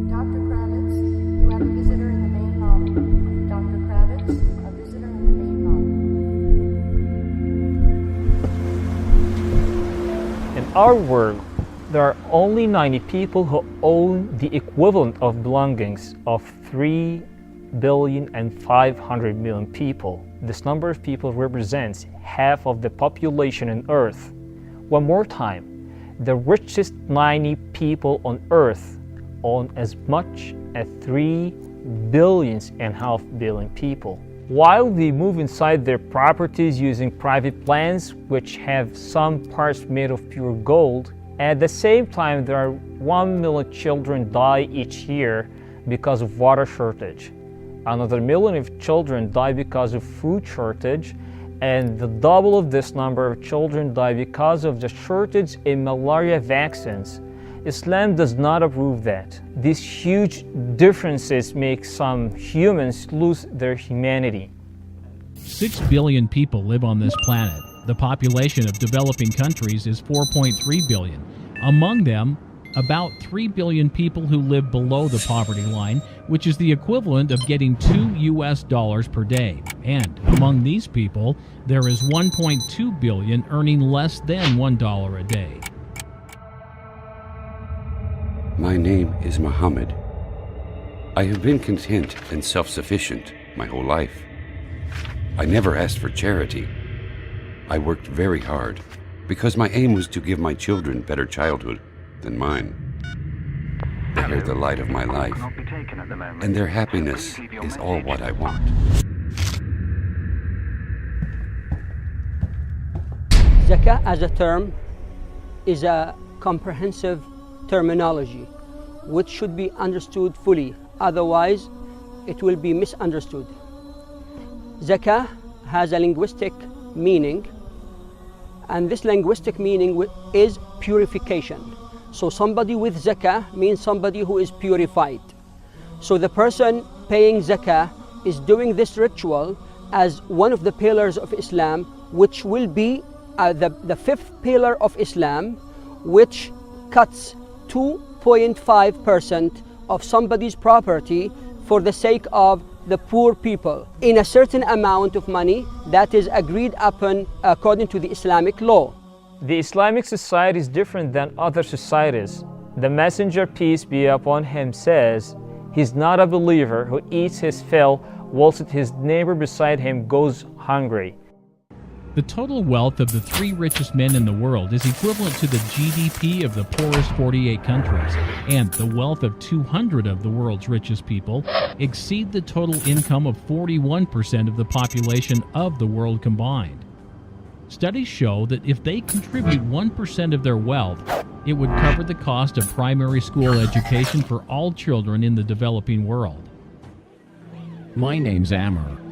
Dr. Kravitz, you have a visitor in the main lobby. Dr. Kravitz, a visitor in the main lobby. In our world, there are only 90 people who own the equivalent of belongings of 3,500,000,000 people. This number of people represents half of the population on Earth. One more time, the richest 90 people on Earth own as much as 3.5 billion people. While they move inside their properties using private planes, which have some parts made of pure gold, at the same time there are 1 million children die each year because of water shortage. Another million of children die because of food shortage, and the double of this number of children die because of the shortage in malaria vaccines. Islam does not approve that. These huge differences make some humans lose their humanity. 6 billion people live on this planet. The population of developing countries is 4.3 billion. Among them, about 3 billion people who live below the poverty line, which is the equivalent of getting $2 per day. And among these people, there is 1.2 billion earning less than $1 a day. My name is Muhammad. I have been content and self-sufficient my whole life. I never asked for charity. I worked very hard because my aim was to give my children better childhood than mine. They are the light of my life, and their happiness is all what I want. Zakat as a term is a comprehensive terminology which should be understood fully, otherwise it will be misunderstood. Zakah has a linguistic meaning, and this linguistic meaning is purification. So somebody with zakah means somebody who is purified. So the person paying zakah is doing this ritual as one of the pillars of Islam, which will be the fifth pillar of Islam, which cuts 2.5% of somebody's property for the sake of the poor people in a certain amount of money that is agreed upon according to the Islamic law. The Islamic society is different than other societies. The Messenger, peace be upon him, says, "He's not a believer who eats his fill whilst his neighbor beside him goes hungry." The total wealth of the 3 richest men in the world is equivalent to the GDP of the poorest 48 countries, and the wealth of 200 of the world's richest people exceed the total income of 41% of the population of the world combined. Studies show that if they contribute 1% of their wealth, it would cover the cost of primary school education for all children in the developing world. My name's Amr.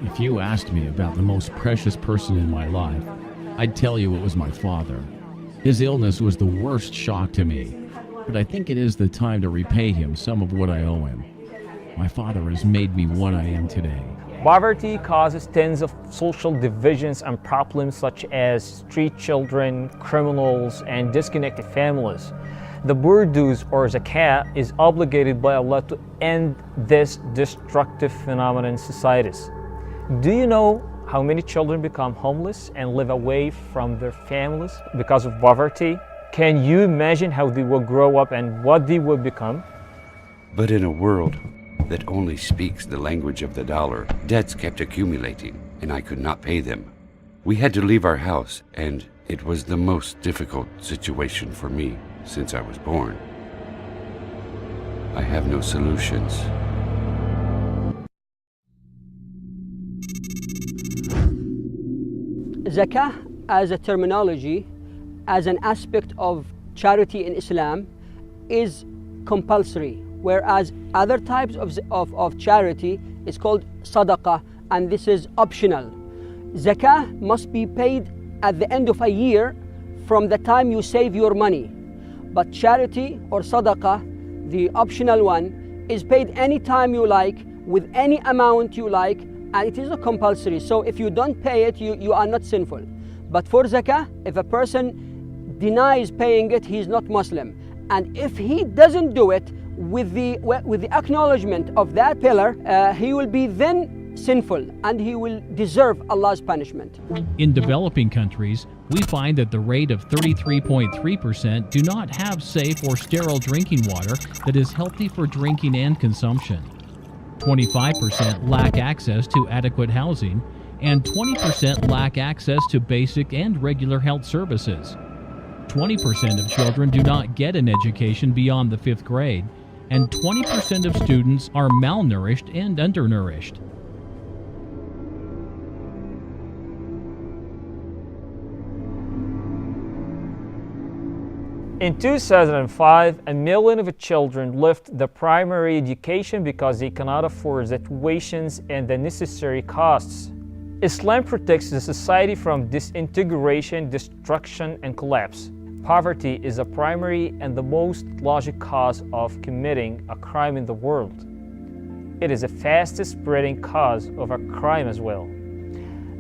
If you asked me about the most precious person in my life, I'd tell you it was my father. His illness was the worst shock to me, but I think it is the time to repay him some of what I owe him. My father has made me what I am today. Poverty causes tens of social divisions and problems such as street children, criminals, and disconnected families. The Burdus or zakat is obligated by Allah to end this destructive phenomenon in societies. Do you know how many children become homeless and live away from their families because of poverty? Can you imagine how they will grow up and what they will become? But in a world that only speaks the language of the dollar, debts kept accumulating, and I could not pay them. We had to leave our house, and it was the most difficult situation for me since I was born. I have no solutions. Zakah as a terminology, as an aspect of charity in Islam, is compulsory, whereas other types of charity is called sadaqah, and this is optional. Zakah must be paid at the end of a year from the time you save your money. But charity or sadaqah, the optional one, is paid anytime you like, with any amount you like, and it is not compulsory. So if you don't pay it, you are not sinful. But for zakah, if a person denies paying it, he's not Muslim. And if he doesn't do it with the acknowledgement of that pillar, he will be then sinful and he will deserve Allah's punishment. In developing countries, we find that the rate of 33.3% do not have safe or sterile drinking water that is healthy for drinking and consumption. 25% lack access to adequate housing, and 20% lack access to basic and regular health services. 20% of children do not get an education beyond the 5th grade, and 20% of students are malnourished and undernourished. In 2005, 1 million of children left the primary education because they cannot afford the tuitions and the necessary costs. Islam protects the society from disintegration, destruction, and collapse. Poverty is a primary and the most logical cause of committing a crime in the world. It is the fastest spreading cause of a crime as well.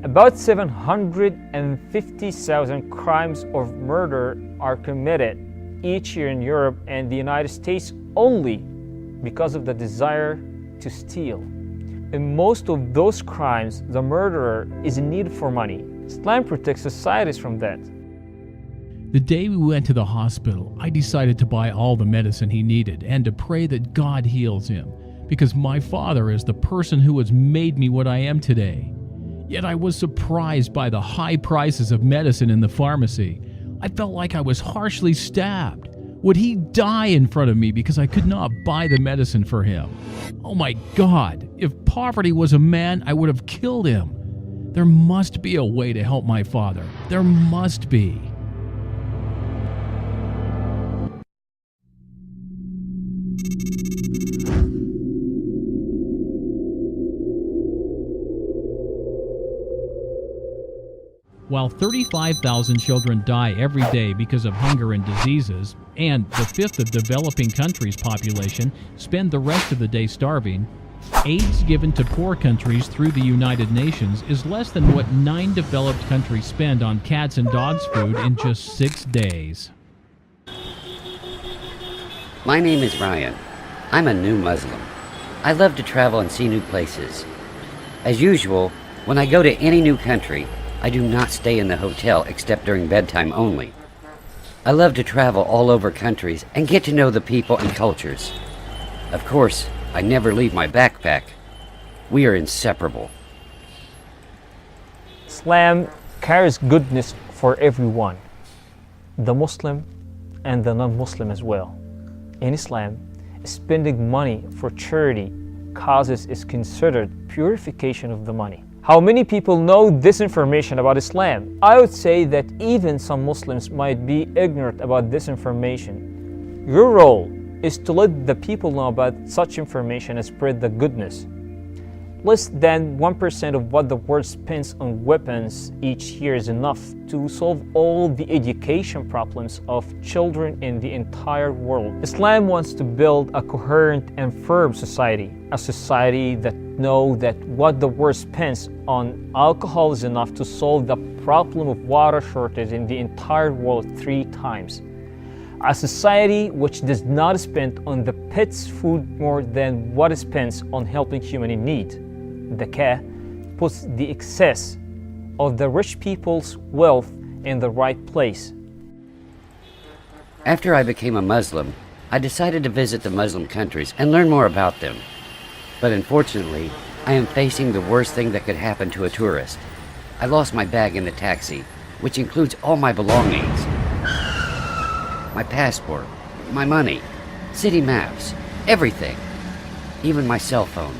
About 750,000 crimes of murder are committed each year in Europe and the United States only because of the desire to steal. In most of those crimes, the murderer is in need for money. Islam protects societies from that. The day we went to the hospital, I decided to buy all the medicine he needed and to pray that God heals him, because my father is the person who has made me what I am today. Yet I was surprised by the high prices of medicine in the pharmacy. I felt like I was harshly stabbed. Would he die in front of me because I could not buy the medicine for him? Oh my God, if poverty was a man, I would have killed him. There must be a way to help my father. There must be. While 35,000 children die every day because of hunger and diseases, and the fifth of developing countries' population spend the rest of the day starving, aids given to poor countries through the United Nations is less than what 9 developed countries spend on cats and dogs' food in just 6 days. My name is Ryan. I'm a new Muslim. I love to travel and see new places. As usual, when I go to any new country, I do not stay in the hotel except during bedtime only. I love to travel all over countries and get to know the people and cultures. Of course, I never leave my backpack. We are inseparable. Islam carries goodness for everyone, the Muslim and the non-Muslim as well. In Islam, spending money for charity causes is considered purification of the money. How many people know this information about Islam? I would say that even some Muslims might be ignorant about this information. Your role is to let the people know about such information and spread the goodness. Less than 1% of what the world spends on weapons each year is enough to solve all the education problems of children in the entire world. Islam wants to build a coherent and firm society, a society that knows that what the world spends on alcohol is enough to solve the problem of water shortage in the entire world 3 times. A society which does not spend on the pet's food more than what it spends on helping human in need. Zakat puts the excess of the rich people's wealth in the right place. After I became a Muslim, I decided to visit the Muslim countries and learn more about them. But unfortunately, I am facing the worst thing that could happen to a tourist. I lost my bag in the taxi, which includes all my belongings. My passport, my money, city maps, everything. Even my cell phone.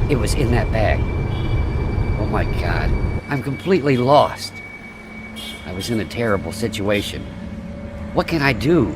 It was in that bag. Oh my God, I'm completely lost. I was in a terrible situation. What can I do?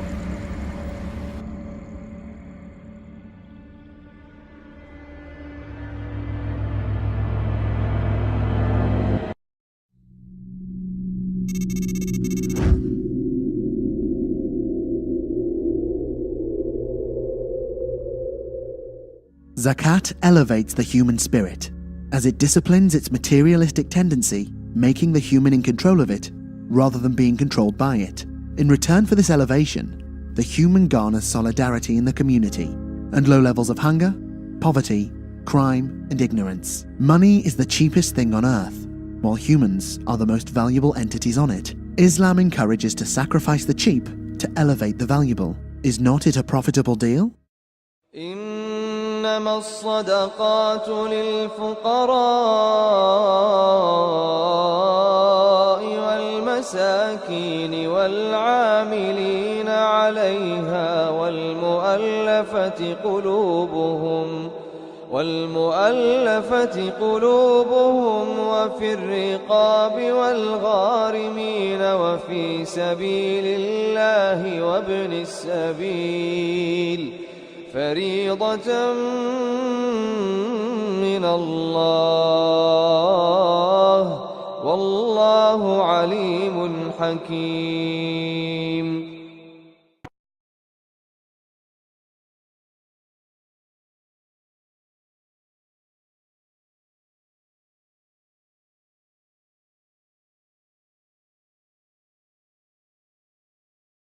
Zakat elevates the human spirit, as it disciplines its materialistic tendency, making the human in control of it, rather than being controlled by it. In return for this elevation, the human garners solidarity in the community and low levels of hunger, poverty, crime, and ignorance. Money is the cheapest thing on earth, while humans are the most valuable entities on it. Islam encourages to sacrifice the cheap to elevate the valuable. Is not it a profitable deal? إنما الصدقات للفقراء والمساكين والعاملين عليها والمؤلفة قلوبهم وفي الرقاب والغارمين وفي سبيل الله وابن السبيل فريضة من الله والله عليم حكيم.